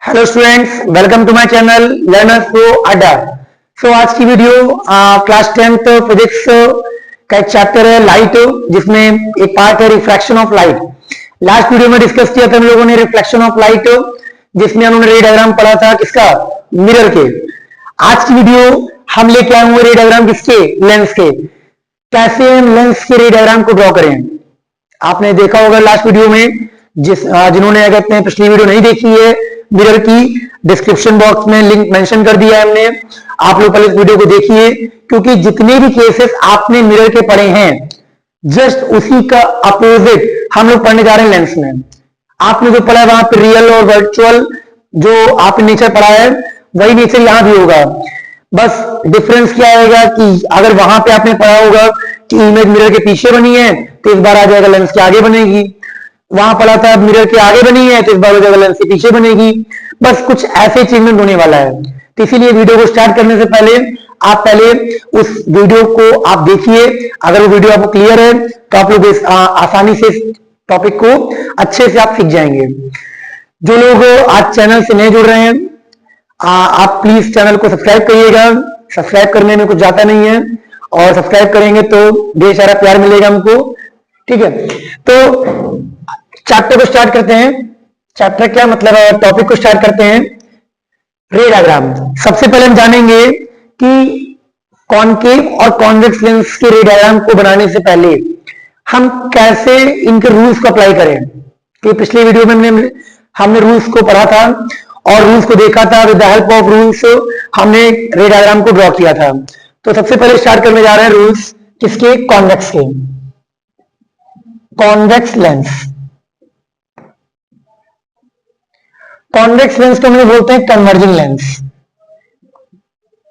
Hello students, welcome to my channel learners pro अड्डा। आज की वीडियो क्लास 10th फिजिक्स का एक चैप्टर है लाइट, जिसमें एक पार्ट है refraction of light. Last video में डिस्कस किया था हम लोगों ने रिफ्लेक्शन ऑफ लाइट, जिसमें हमने रे डायग्राम पढ़ा था किसका, मिरर के। आज की वीडियो हम लेके आए हुए रे डायग्राम किसके, लेंस के। कैसे हम लेंस के रे डायग्राम को ड्रॉ करें। आपने देखा होगा लास्ट वीडियो में, जिन्होंने अगर अपने पिछली वीडियो नहीं देखी है मिरर की, डिस्क्रिप्शन बॉक्स में लिंक मेंशन कर दिया है हमने। आप लोग पहले इस वीडियो को देखिए, क्योंकि जितने भी केसेस आपने मिरर के पढ़े हैं जस्ट उसी का अपोजिट हम लोग पढ़ने जा रहे हैं लेंस में। आपने जो पढ़ा है वहां पे रियल और वर्चुअल जो आपने नेचर पढ़ा है वही नेचर यहां भी होगा। बस डिफरेंस क्या आएगा कि अगर वहां पे आपने पढ़ा होगा कि इमेज मिरर के पीछे बनी है तो इस बार आ जाएगा लेंस के आगे बनेगी। वहां पढ़ा था मिरर के आगे बनी है तो इस बार हो जाएगा लेंस के पीछे बनेगी। बस कुछ ऐसे चेंजमेंट होने वाला है। तो इसीलिए वीडियो को स्टार्ट करने से पहले आप पहले उस वीडियो को आप देखिए। अगर वो वीडियो आपको क्लियर है तो आप लोग आसानी से इस टॉपिक को अच्छे से आप सीख जाएंगे। जो लोग आज चैनल से नहीं जुड़ रहे हैं, आप प्लीज चैनल को सब्सक्राइब करिएगा। सब्सक्राइब करने में कुछ जाता नहीं है, और सब्सक्राइब करेंगे तो ढेर सारा प्यार मिलेगा हमको। ठीक है, तो चैप्टर को स्टार्ट करते हैं। चैप्टर क्या मतलब है, टॉपिक को स्टार्ट करते हैं। रे डायग्राम। सबसे पहले हम जानेंगे कि कॉनकेव और कॉन्वेक्स लेंस के रे डायग्राम को बनाने से पहले हम कैसे इनके रूल्स को अप्लाई करें। कि पिछले वीडियो में हमने रूल्स को पढ़ा था और रूल्स को देखा था। With the help of rules हमने रे डायग्राम को ड्रॉ किया था। तो सबसे पहले स्टार्ट करने जा रहे हैं रूल्स किसके, कॉन्वेक्स के। Convex lens. कॉन्वेक्स लेंस को हम लोग बोलते हैं कन्वर्जिंग लेंस।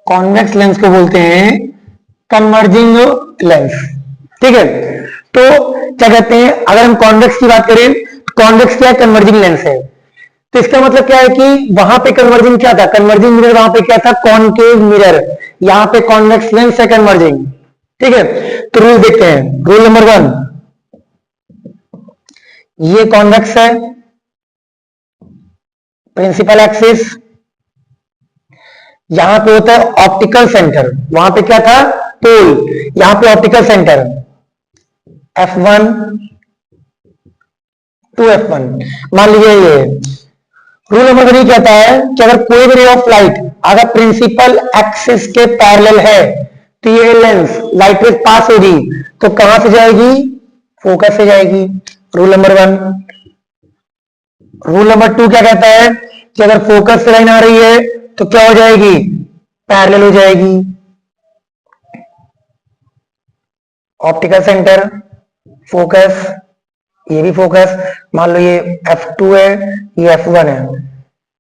कॉन्वेक्स लेंस को बोलते हैं कन्वर्जिंग लेंस। ठीक है, तो क्या कहते हैं, अगर हम कॉन्वेक्स की बात करें तो कॉन्वेक्स क्या है, कन्वर्जिंग लेंस है। तो इसका मतलब क्या है कि वहां पे कन्वर्जिंग क्या था, कन्वर्जिंग मिरर वहां पे क्या था, कॉनकेव मिरर। यहां पे कॉन्वेक्स लेंस है, कन्वर्जिंग। ठीक है, तो रूल देखते हैं। रूल नंबर 1, ये कॉन्वेक्स है, प्रिंसिपल एक्सिस। यहां पे होता है ऑप्टिकल सेंटर, वहां पे क्या था, पोल। यहां पे optical centre F1 to F1 मान लीजिए। ये रूल नंबर 3 कहता है कि अगर कोई भी रे ऑफ लाइट अगर प्रिंसिपल एक्सिस के पैरेलल है तो ये लेंस लाइट रे पास होगी तो कहां से जाएगी, फोकस से जाएगी। Rule number 1। रूल नंबर 2 क्या कहता है कि अगर फोकस से लाइन आ रही है तो क्या हो जाएगी, पैरेलल हो जाएगी। ऑप्टिकल सेंटर, फोकस, ये भी फोकस। मान लो ये F2 है, ये F1 है।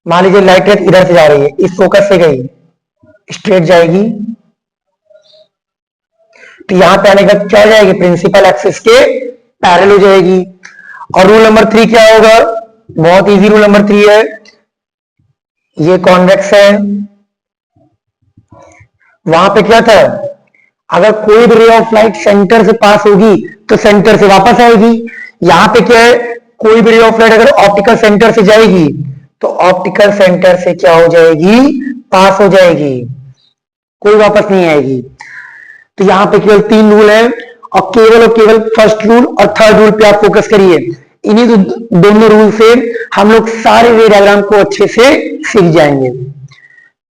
मान लीजिए लाइट रेस इधर से जा रही है, इस फोकस से गई, स्ट्रेट जाएगी तो यहां पे आने के बाद क्या हो जाएगी, प्रिंसिपल एक्सिस के पैरेलल हो जाएगी। और रूल नंबर 3 क्या होगा, बहुत इजी रूल नंबर 3 है। ये कॉन्वेक्स है, वहां पे क्या था, अगर कोई भी रे ऑफ लाइट सेंटर से पास होगी तो सेंटर से वापस आएगी। यहां पे क्या है, कोई भी रे ऑफ लाइट अगर ऑप्टिकल सेंटर से जाएगी तो ऑप्टिकल सेंटर से क्या हो जाएगी, पास हो जाएगी, कोई वापस नहीं आएगी। तो यहां पे केवल 3 रूल है, और केवल फर्स्ट रूल और थर्ड रूल पे आप फोकस करिए। इन्हीं दोनों रूल से हम लोग सारे रे डायग्राम को अच्छे से सीख जाएंगे।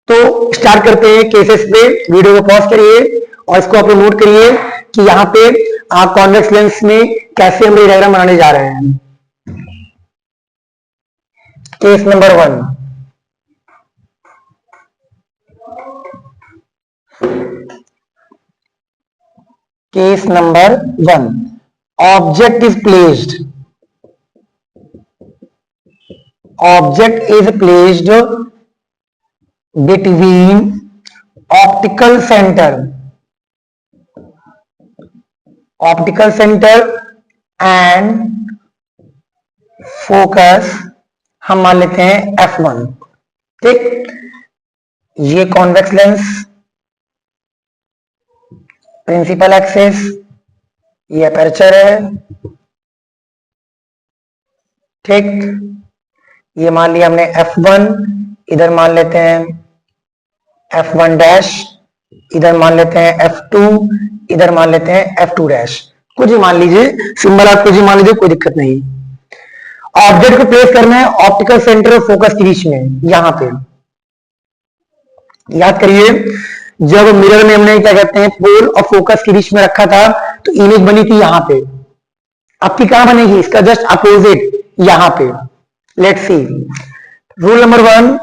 तो स्टार्ट करते हैं केसेस पे। वीडियो को पॉज करिए और इसको आप लोग नोट करिए कि यहाँ पे आप कॉन्वेक्स लेंस में कैसे हम डायग्राम बनाने जा रहे हैं। Case number 1। Case number 1, object is placed, object is placed between optical center and focus, हम मान लेते हैं F1। ठीक, ये कॉन्वेक्स लेंस, प्रिंसिपल एक्सिस, ये अपर्चर है। ठीक, ये मान लिया हमने F1, इधर मान लेते हैं F1 डैश, इधर मान लेते हैं F2, इधर मान लेते हैं F2 डैश। कुछ ही मान लीजिए, सिंबल आप कुछ ही मान लीजिए, कोई दिक्कत नहीं। ऑब्जेक्ट को प्लेस करना है ऑप्टिकल सेंटर और फोकस के बीच में, यहां पे। याद करिए, जब मिरर में हमने क्या कहते हैं पोल और फोकस के बीच में रखा था तो इमेज बनी थी यहां पे। अब की कहां बनेगी, इसका जस्ट अपोजिट यहां पे। Let's see. Rule number 1,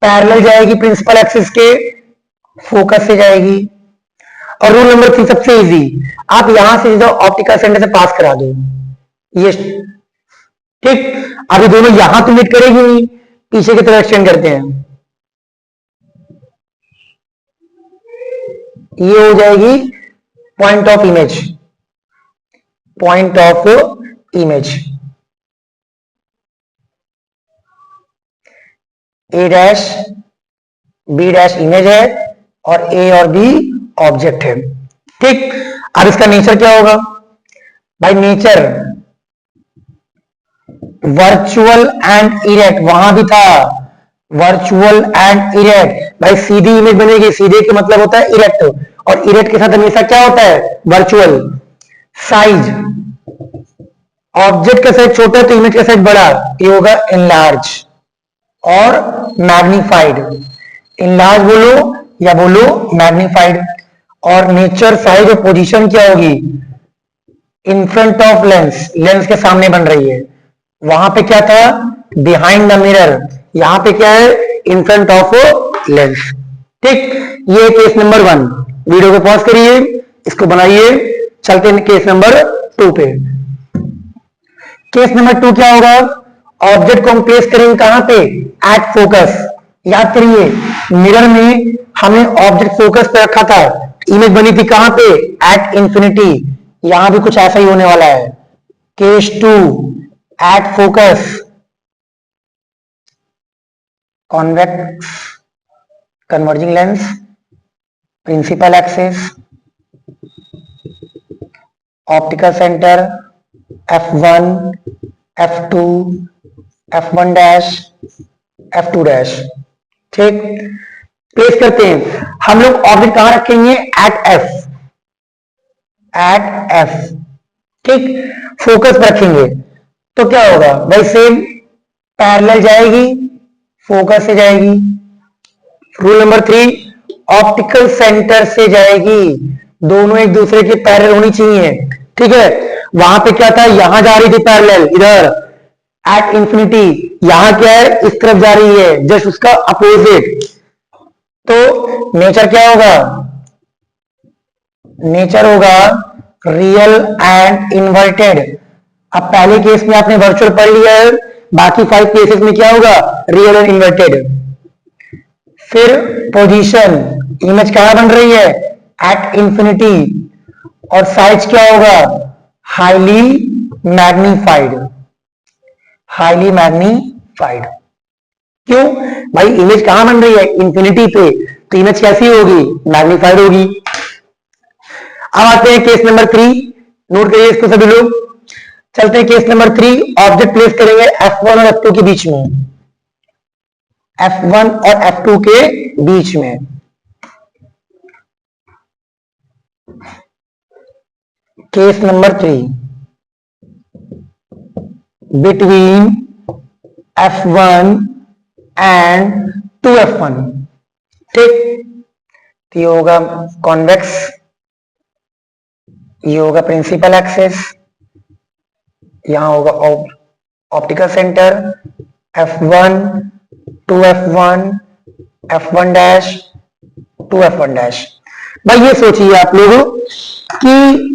parallel जाएगी प्रिंसिपल एक्सिस के, फोकस से जाएगी। और रूल नंबर 3 सबसे इजी, आप यहां से जो ऑप्टिकल सेंटर से पास करा दो, ये ठीक। अभी दोनों यहां तो मीट करेगी नहीं, पीछे की तरफ एक्सटेंड करते हैं, ये हो जाएगी point of image, point of image. A dash B dash image है और ए और बी ऑब्जेक्ट है, ठीक। अब इसका नेचर क्या होगा भाई, नेचर वर्चुअल एंड इरेक्ट, वहां भी था वर्चुअल एंड इरेक्ट। भाई सीधी इमेज बनेगी, सीधे का मतलब होता है इरेक्ट, और इरेक्ट के साथ हमेशा क्या होता है, वर्चुअल। साइज, ऑब्जेक्ट का साइज छोटा है तो इमेज का साइज बड़ा, ये होगा इनलार्ज और मैग्नीफाइड। इनलार्ज बोलो या बोलो मैग्नीफाइड। और नेचर, साइज और पोजीशन क्या होगी, in front of lens, lens के सामने बन रही है। वहां पे क्या था, बिहाइंड द मिरर, यहां पे क्या है, इन फ्रंट ऑफ लेंस, ठीक। ये केस नंबर 1। वीडियो को पॉज करिए, इसको बनाइए, चलते हैं केस नंबर 2 पे। केस नंबर 2 क्या होगा, ऑब्जेक्ट को हम प्लेस करेंगे कहां पे, एट फोकस। याद करिए, मिरर में हमने ऑब्जेक्ट फोकस पे रखा था, इमेज बनी थी कहां पे, एट इंफिनिटी। यहां भी कुछ ऐसा ही होने वाला है। Case 2, at focus, convex converging lens, principal axis, optical centre, F1, F2, F1 dash, F2 dash, ठीक। प्लेस करते हैं हम लोग, ऑब्जेक्ट कहां रखेंगे, एट F, एट F, ठीक। फोकस पर रखेंगे तो क्या होगा भाई, सेम पैरेलल जाएगी, फोकस से जाएगी। रूल नंबर 3, ऑप्टिकल सेंटर से जाएगी, दोनों एक दूसरे के पैरेलल होनी चाहिए, ठीक है। वहां पे क्या था, यहां जा रही थी पैरेलल, इधर एट इंफिनिटी, यहां क्या है, इस तरफ जा रही है, जस्ट उसका अपोजिट। तो नेचर क्या होगा, नेचर होगा रियल एंड इन्वर्टेड। अब पहले केस में आपने वर्चुअल पढ़ लिया है, बाकी 5 केसेस में क्या होगा, रियल एंड इन्वर्टेड। फिर पोजीशन, इमेज कहां बन रही है, एट इंफिनिटी। और साइज क्या होगा, हाईली मैग्नीफाइड, हाईली मैग्नीफाइड। क्यों भाई, इमेज कहां बन रही है, इंफिनिटी पे, तो इमेज कैसी होगी, मैग्नीफाइड होगी। अब आते हैं केस नंबर 3, नोट करिए इसको सभी लोग। चलते हैं केस नंबर 3, ऑब्जेक्ट प्लेस करेंगे F1 और F2 के बीच में, F1 और F2 के बीच में। Case number 3, between F1 and 2F1, ठीक। तो ये होगा कॉन्वेक्स, ये होगा प्रिंसिपल एक्सिस, यहां होगा optical centre, F1, 2F1, F1 dash, 2F1 dash. भाई ये सोचिए आप लोगों कि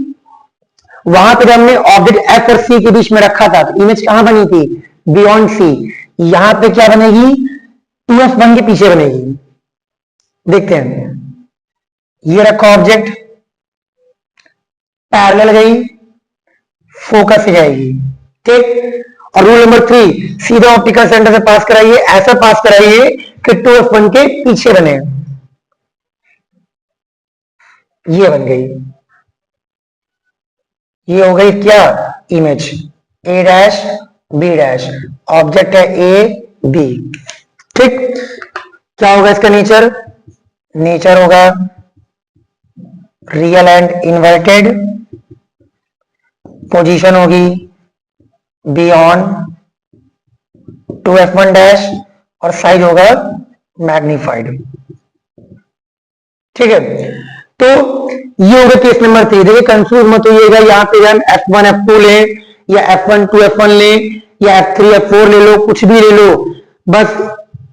वहां पर हमने ऑब्जेक्ट F और C के बीच में रखा था, तो इमेज कहां बनी थी, बियॉन्ड C। यहां पे क्या बनेगी, 2F1 के पीछे बनेगी। देखते हैं, ये रखा ऑब्जेक्ट, पैरेलल गई, फोकस से जाएगी, ठीक। और रूल नंबर 3, सीधा ऑप्टिकल सेंटर से पास कराइए, ऐसा पास कराइए कि 2F1 के पीछे बने, ये बन गई, ये हो गई क्या, image. A dash B dash, object है ए बी। ठीक, क्या होगा इसका नेचर? नेचर होगा रियल एंड इन्वर्टेड, पोजीशन होगी beyond two F one dash और साइज होगा मैग्नीफाइड। ठीक है, तो ये होगा केस नंबर 3। देखिए कंफ्यूज मत होइएगा, यहाँ पे हम F1 F2 ले या F1 2 F1 ले या F3 F4 ले लो, कुछ भी ले लो, बस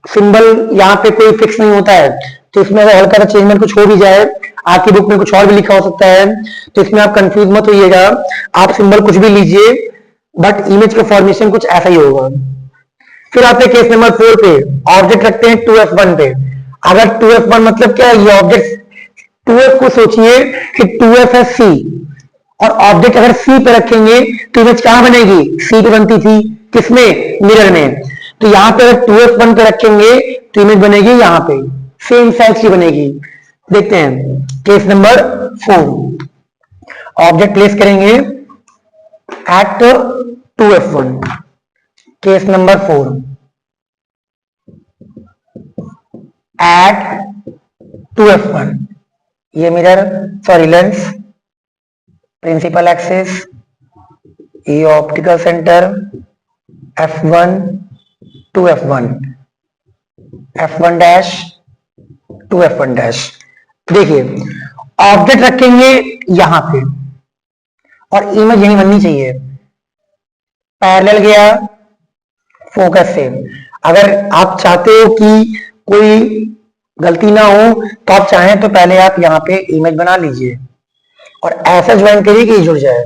सिंबल यहाँ पे कोई फिक्स नहीं होता है। तो इसमें अगर हल्का सा चेंजमेंट कुछ हो भी जाए, आपकी बुक में कुछ और भी लिखा हो सकता है, तो इसमें आप कंफ्यूज मत होइएगा, आप सिंबल कुछ भी लीजिए, बट इमेज का फॉर्मेशन कुछ ऐसा ही होगा। फिर आते केस नंबर 4 पे, ऑब्जेक्ट रखते हैं 2F1 पे। अगर 2F1 मतलब क्या है, ये ऑब्जेक्ट 2F को सोचिए कि 2F है C, और ऑब्जेक्ट अगर C पे रखेंगे तो इमेज कहां बनेगी? C पे बनती थी, किसमें? मिरर में। तो यहां पे अगर 2F1 पे रखेंगे तो इमेज बनेगी यहां पे, सेम साइज की बनेगी। देखते हैं केस नंबर 4, ऑब्जेक्ट प्लेस करेंगे at 2F1। Case number 4, at 2F1, ये mirror sorry lens, principal axis, ये optical centre, F1 2F1, F1 dash 2F1 dash. देखिए ऑब्जेक्ट रखेंगे यहां पे और इमेज यही बननी चाहिए, पैरेलल गया फोकस से। अगर आप चाहते हो कि कोई गलती ना हो तो आप चाहें तो पहले आप यहां पे इमेज बना लीजिए और ऐसा ज्वाइन करिए कि जुड़ जाए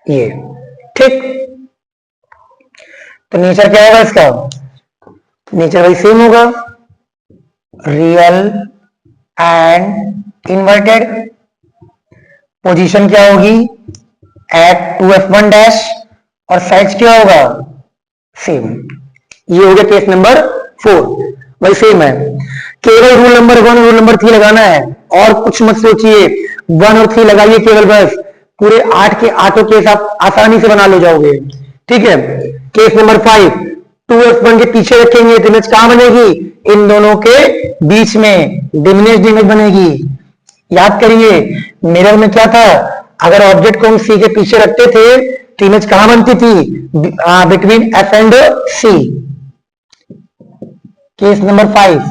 ये। ठीक, तो नेचर क्या होगा इसका? नेचर वही सेम होगा, रियल एंड इन्वर्टेड, पोजीशन क्या होगी? एट 2F1 डैश, और साइज क्या होगा? सेम। ये हो गया केस नंबर 4, वही सेम है। केवल रूल नंबर 1 रूल नंबर 3 लगाना है और कुछ मत सोचिए, 1 और 3 लगाइए केवल, बस पूरे 8 के 8 केस आप आसानी से बना ले जाओगे। ठीक है, केस नंबर 5, 2F1 के पीछे रखेंगे तो इमेज कहां बनेगी? इन दोनों के बीच में डिमिनिश्ड इमेज बनेगी। याद करिए मिरर में क्या था, अगर ऑब्जेक्ट को हम सी के पीछे रखते थे तो इमेज कहां बनती थी? Between F and C. Case number 5,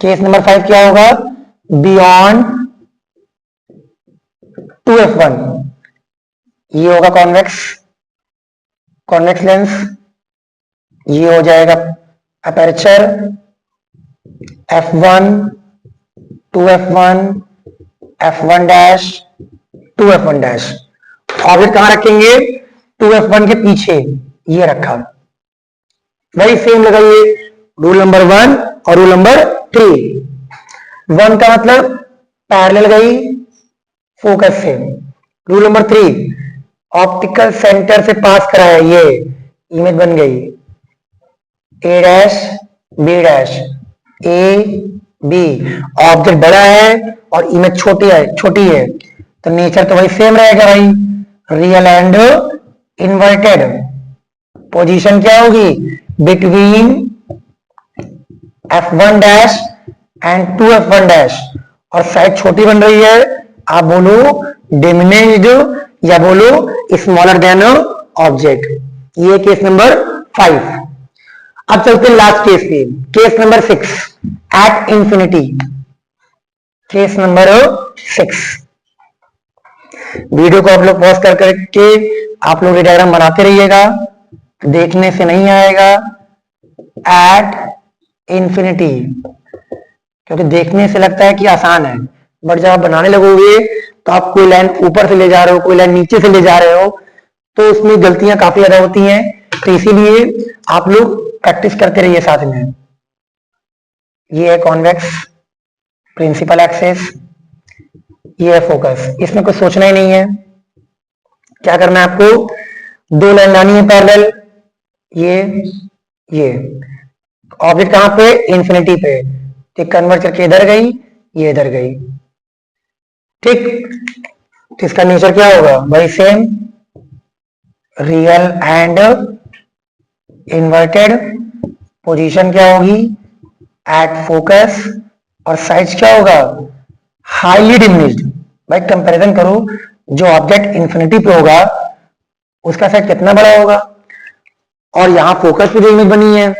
case number 5 क्या होगा? बियॉन्ड 2F1, ये होगा कॉन्वेक्स, कॉन्वेक्स लेंस, ये हो जाएगा aperture, F1 2F1 F1 dash 2F1 dash. Object कहां रखेंगे? 2F1 के पीछे, ये रखा। वही सेम लगाइए रूल नंबर 1 और रूल नंबर 3। 1 का मतलब पैरेलल गई फोकस से, रूल नंबर 3 ऑप्टिकल सेंटर से पास कराया, ये इमेज बन गई A dash B dash, A B. Object बड़ा है और इमेज छोटी है तो नेचर तो वही सेम रहेगा भाई, रियल एंड इन्वर्टेड। पोजीशन क्या होगी? Between F1 dash and 2F1 dash, और साइज छोटी बन रही है, आप बोलो डिमिनिश्ड या बोलो स्मॉलर देन ऑब्जेक्ट। ये केस नंबर 5। अब चलते हैं लास्ट केस पे, case number 6, at infinity. Case number 6, video को आप लोग पॉज कर करके आप लोग ये डायग्राम बनाते रहिएगा, देखने से नहीं आएगा। एट इंफिनिटी, क्योंकि देखने से लगता है कि आसान है, बट जब आप बनाने लगोगे तो आप कोई लाइन ऊपर से ले जा रहे हो, कोई लाइन नीचे से ले जा रहे हो, तो उसमें गलतियां काफी ज्यादा होती हैं। तो इसीलिए आप लोग प्रैक्टिस करते रहिए साथ में। ये है कॉन्वेक्स, प्रिंसिपल एक्सिस, ये है फोकस। इसमें कुछ सोचना ही नहीं है, क्या करना है आपको? 2 लाइन लानी है पैरेलल, ये ऑब्जेक्ट कहां पे? इंफिनिटी पे, तो कन्वर्ट करके इधर गई, ये इधर गई। ठीक, तो इसका नेचर क्या होगा? वही same, real and inverted, position क्या होगी एट फोकस, और साइज क्या होगा हाईली डिमिनिश्ड। भाई कंपैरिजन करो, जो ऑब्जेक्ट इंफिनिटी पे होगा उसका साइज कितना बड़ा होगा, और यहां फोकस पे जो इमेज बनी है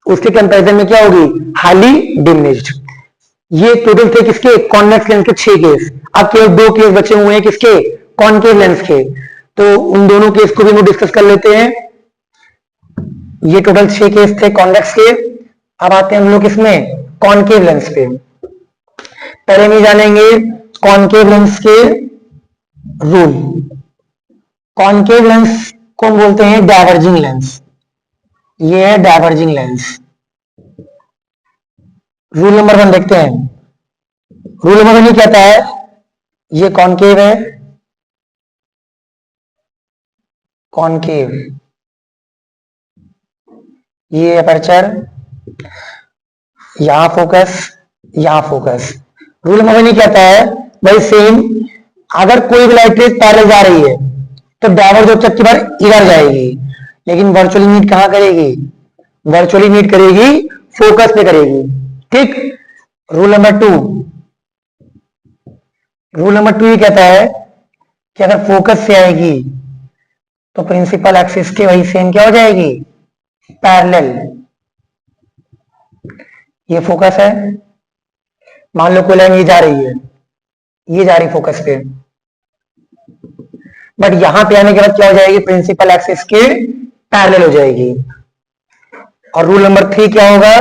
उसके कंपैरिजन में क्या होगी हाईली डिमिनिश्ड। ये टोटल थे किसके कॉन्वेक्स लेंस के 6 केस। अब केवल 2 केस बचे हुए हैं किसके कॉनकेव लेंस के, तो उन दोनों केस को भी हम डिस्कस कर लेते हैं। ये टोटल 6 केस थे कॉन्वेक्स के। अब आते हैं हम लोग इसमें कॉनकेव लेंस पे। पहले नहीं जानेंगे कॉनकेव लेंस के रूल। कॉनकेव लेंस को हम बोलते हैं डाइवर्जिंग लेंस। ये है डाइवर्जिंग लेंस। रूल नंबर 1 देखते हैं। रूल नंबर 1 ये कहता है, ये कॉनकेव है, कॉनकेव, ये अपर्चर, यहां फोकस, यहां फोकस। रूल नंबर 1 ये कहता है भाई सेम, अगर कोई भी लाइट रेज पैरेलल जा रही है तो डाइवर्ज ऑब्जेक्ट की बार इधर जाएगी, लेकिन वर्चुअली मीट कहां करेगी, वर्चुअली मीट करेगी फोकस पे करेगी। ठीक। रूल नंबर 2, रूल नंबर 2 ये कहता है कि अगर फोकस से आएगी तो प्रिंसिपल एक्सिस के वही सेम क्या हो जाएगी पैरेलल। ये फोकस है, मान लो कोई लाइन ये जा रही है, ये जा रही फोकस पे, बट यहां पे आने के बाद क्या हो जाएगी प्रिंसिपल एक्सिस के पैरेलल हो जाएगी। और रूल नंबर 3 क्या होगा,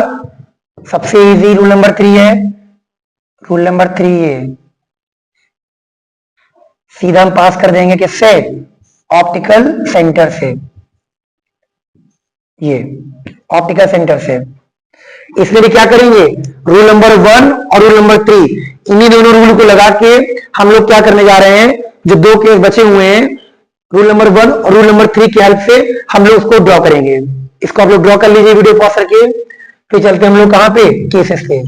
सबसे इजी रूल नंबर 3 है। रूल नंबर 3 ये सीधा हम पास कर देंगे किससे ऑप्टिकल सेंटर से, ये ऑप्टिकल सेंटर से। इसलिए क्या करेंगे रूल नंबर 1 और रूल नंबर 3, इन्हीं दोनों रूल को लगा के हम लोग क्या करने जा रहे हैं, जो 2 केस बचे हुए हैं रूल नंबर 1 और रूल नंबर 3 की हेल्प से हम लोग उसको ड्रॉ करेंगे। इसको आप लोग ड्रॉ कर लीजिए वीडियो पॉज करके। फिर चलते हम लोग कहां पे केसेस पे।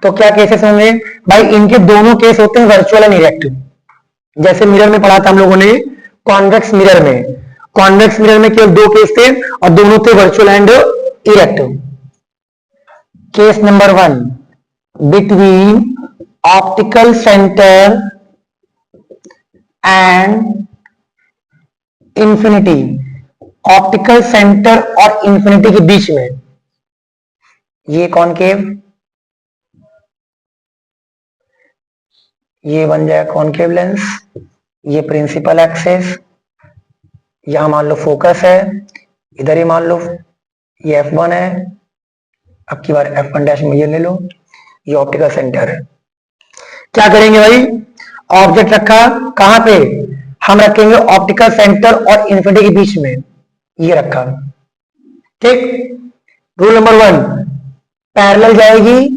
तो क्या केसेस होंगे भाई, इनके दोनों केस होते हैं वर्चुअल एंड इरेक्ट। जैसे मिरर में पढ़ा था हम लोगों ने, कॉन्वेक्स मिरर में, कॉन्वेक्स मिरर में केवल 2 केस थे और दोनों थे virtual and erect. Case number 1 between optical centre and infinity, optical centre और इंफिनिटी के बीच में, ये कॉनकेव, ये बन जाए कॉनकेव लेंस, ये प्रिंसिपल एक्सिस, यहां मान लो फोकस है, इधर ही मान लो ये F1 है, अब की बार F1 डैश में ये ले लो, ये ऑप्टिकल सेंटर है। क्या करेंगे भाई, ऑब्जेक्ट रखा कहां पे, हम रखेंगे ऑप्टिकल सेंटर और इंफिनिटी के बीच में, ये रखा। ठीक। रूल नंबर 1, पैरेलल जाएगी,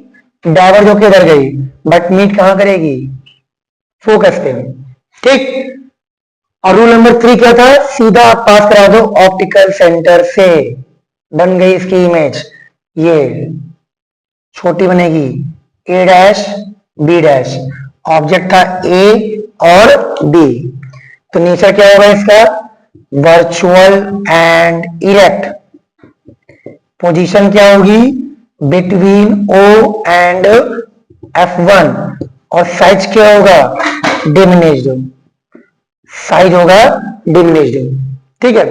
डाइवर्ज होकर इधर गई, बट मीट कहां करेगी फोकस पे। ठीक। और रूल नंबर 3 क्या था, सीधा पास करा दो ऑप्टिकल सेंटर से, बन गई इसकी इमेज, ये छोटी बनेगी ए डैश बी डैश, ऑब्जेक्ट था ए और बी, तो नेचर क्या होगा इसका वर्चुअल एंड इरेक्ट। पोजीशन क्या होगी बिटवीन ओ एंड F1, और साइज क्या होगा डिमिनिश्ड, साइज होगा डिमिनिश्ड। ठीक है।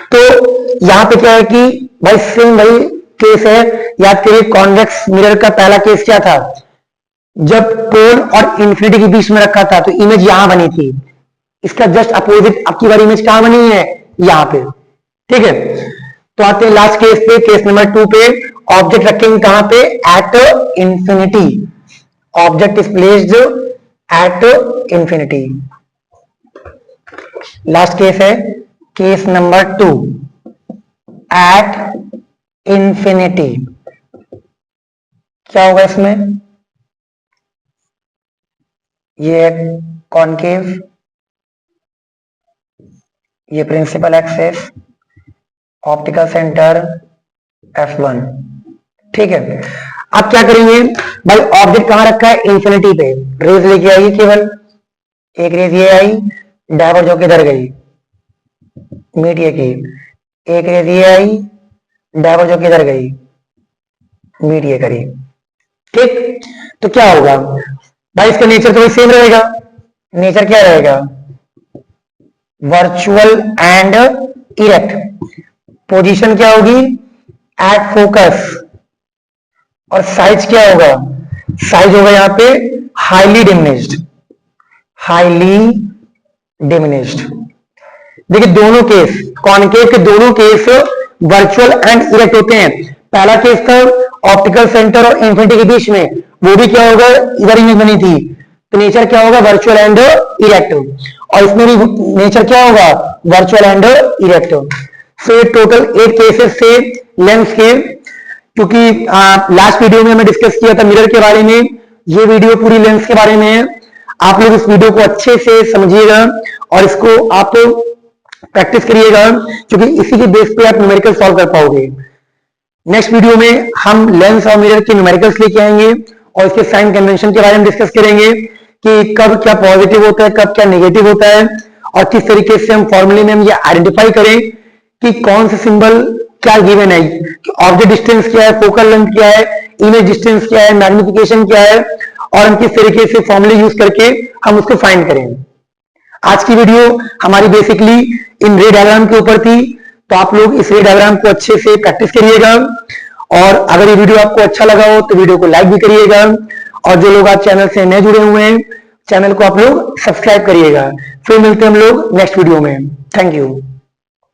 तो यहां पे क्या है कि भाई सेम भाई केस है, याद करिए कॉन्वेक्स मिरर का पहला केस क्या था, जब पोल और इंफिनिटी के बीच में रखा था तो इमेज यहां बनी थी, इसका जस्ट अपोजिट अब की बार इमेज कहां बनी है यहां पे। ठीक है। तो आते हैं लास्ट केस पे, केस नंबर 2 पे। ऑब्जेक्ट रखेंगे कहां पे at infinity, object is placed at infinity. Last case है केस नंबर 2 एट इंफिनिटी। क्या होगा इसमें, ये कॉनकेव, ये principal axis, optical centre F1। ठीक है। अब क्या करेंगे भाई, ऑब्जेक्ट कहां रखा है इंफिनिटी पे, रेज लेके आइए, केवल एक रेज ये आई, डाइवर्ज होकर इधर गई, मीट ये की, एक रेज ये आई, डाइवर्ज होकर इधर गई, मीट ये करी। ठीक, तो क्या होगा भाई, इसका नेचर तो सेम रहेगा। नेचर क्या रहेगा, वर्चुअल एंड इरेक्ट। पोजीशन क्या होगी, एट फोकस। और साइज क्या होगा, साइज होगा यहां पे हाईली डिमिनिश्ड, हाईली डिमिनिश्ड। देखिए दोनों केस, कॉनकेव के दोनों केस वर्चुअल एंड इरेक्ट होते हैं। पहला केस था ऑप्टिकल सेंटर और इंफिनिटी के बीच में, वो भी क्या होगा, इधर इमेज बनी थी, तो नेचर क्या होगा, वर्चुअल एंड इरेक्ट। और इसमें भी नेचर क्या होगा, वर्चुअल एंड इरेक्ट। सो ये टोटल 8 केसेस थे लेंस के। क्योंकि लास्ट वीडियो में मैं डिस्कस किया था मिरर के बारे में, ये वीडियो पूरी लेंस के बारे में है। आप लोग इस वीडियो को अच्छे से समझिएगा और इसको आप प्रैक्टिस करिएगा, क्योंकि इसी के बेस पे आप न्यूमेरिकल सॉल्व कर पाओगे। नेक्स्ट वीडियो में हम लेंस और मिरर के न्यूमेरिकल्स लेके आएंगे और इसके साइन कन्वेंशन के बारे में डिस्कस करेंगे कि कब क्या पॉजिटिव होता है, कब क्या नेगेटिव होता है, और किस तरीके से हम फॉर्मूले में हम ये आइडेंटिफाई करें कि कौन से सिंबल क्या गिवन है, ऑब्जेक्ट डिस्टेंस क्या है, फोकल लेंथ क्या है, इमेज डिस्टेंस क्या है, मैग्निफिकेशन क्या है, और हम किस तरीके से फॉर्मूले यूज करके हम उसको फाइंड करें। आज की वीडियो हमारी बेसिकली इन रे डायग्राम के ऊपर थी, तो आप लोग इस रे डायग्राम को अच्छे से प्रैक्टिस करिएगा। और अगर ये वीडियो आपको अच्छा लगा हो तो वीडियो को लाइक भी करिएगा, और जो लोग आज चैनल से नए जुड़े हुए हैं, चैनल को आप लोग सब्सक्राइब करिएगा। फिर मिलते हैं हम लोग नेक्स्ट वीडियो में। Thank you.